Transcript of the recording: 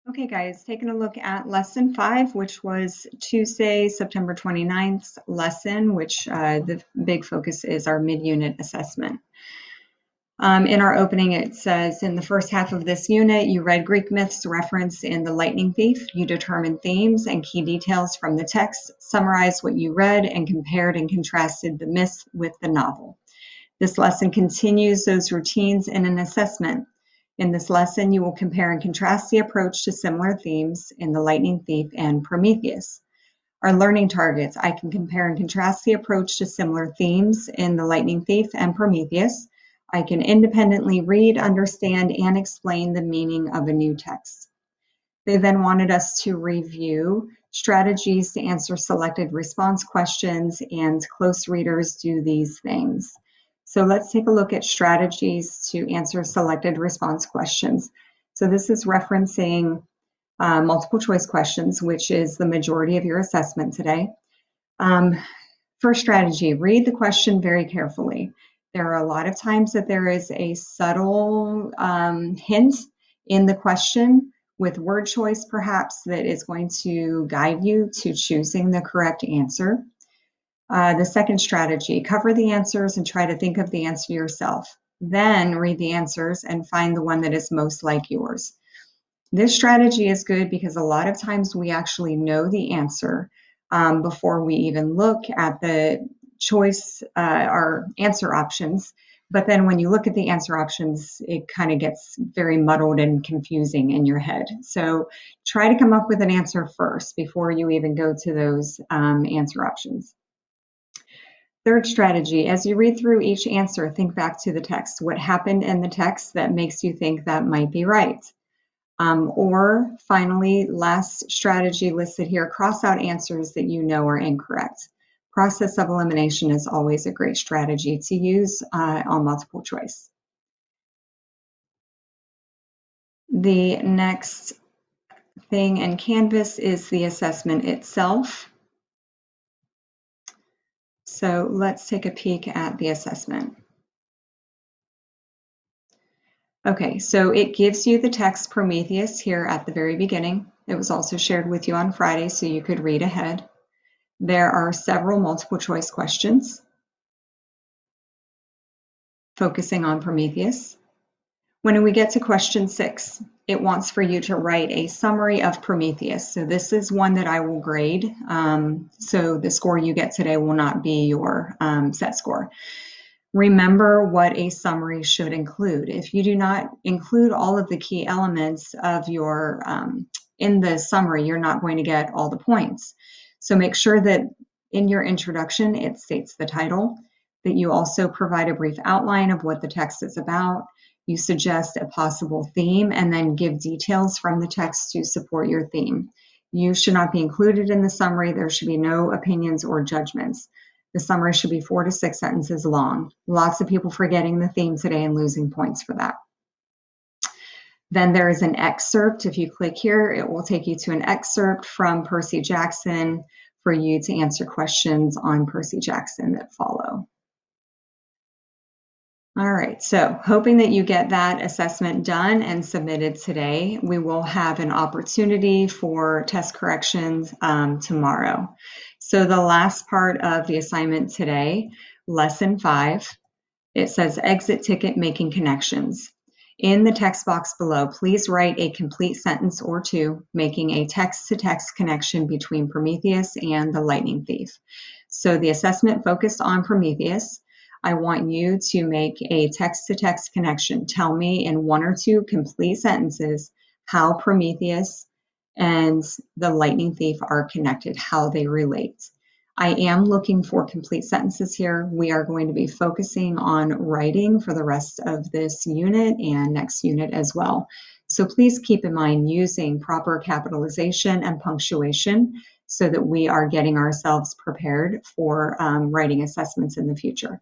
Okay, guys, taking a look at lesson 5, which was Tuesday, September 29th lesson, which the big focus is our mid-unit assessment. In our opening, it says, in the first half of this unit, you read Greek myths referenced in The Lightning Thief. You determined themes and key details from the text, summarized what you read, and compared and contrasted the myths with the novel. This lesson continues those routines in an assessment. In this lesson, you will compare and contrast the approach to similar themes in The Lightning Thief and Prometheus. Our learning targets: I can compare and contrast the approach to similar themes in The Lightning Thief and Prometheus. I can independently read, understand, and explain the meaning of a new text. They then wanted us to review strategies to answer selected response questions, and close readers do these things. So let's take a look at strategies to answer selected response questions. So this is referencing multiple choice questions, which is the majority of your assessment today. First strategy, read the question very carefully. There are a lot of times that there is a subtle hint in the question with word choice perhaps that is going to guide you to choosing the correct answer. The second strategy, cover the answers and try to think of the answer yourself. Then read the answers and find the one that is most like yours. This strategy is good because a lot of times we actually know the answer before we even look at the choice or answer options. But then when you look at the answer options, it kind of gets very muddled and confusing in your head. So try to come up with an answer first before you even go to those answer options. Third strategy, as you read through each answer, think back to the text. What happened in the text that makes you think that might be right? Or finally, last strategy listed here, cross out answers that you know are incorrect. Process of elimination is always a great strategy to use on multiple choice. The next thing in Canvas is the assessment itself. So let's take a peek at the assessment. Okay, so it gives you the text Prometheus here at the very beginning. It was also shared with you on Friday, so you could read ahead. There are several multiple choice questions focusing on Prometheus. When we get to question 6, it wants for you to write a summary of Prometheus. So this is one that I will grade. So the score you get today will not be your set score. Remember what a summary should include. If you do not include all of the key elements of your in the summary, you're not going to get all the points. So make sure that in your introduction, it states the title, that you also provide a brief outline of what the text is about. You suggest a possible theme and then give details from the text to support your theme. You should not be included in the summary. There should be no opinions or judgments. The summary should be 4 to 6 sentences long. Lots of people forgetting the theme today and losing points for that. Then there is an excerpt. If you click here, it will take you to an excerpt from Percy Jackson for you to answer questions on Percy Jackson that follow. All right, so hoping that you get that assessment done and submitted today. We will have an opportunity for test corrections tomorrow. So the last part of the assignment today, lesson 5, it says exit ticket making connections. In the text box below, please write a complete sentence or two making a text-to-text connection between Prometheus and the Lightning Thief. So the assessment focused on Prometheus. I want you to make a text-to-text connection. Tell me in 1 or 2 complete sentences how Prometheus and the Lightning Thief are connected, how they relate. I am looking for complete sentences here. We are going to be focusing on writing for the rest of this unit and next unit as well. So please keep in mind using proper capitalization and punctuation so that we are getting ourselves prepared for writing assessments in the future.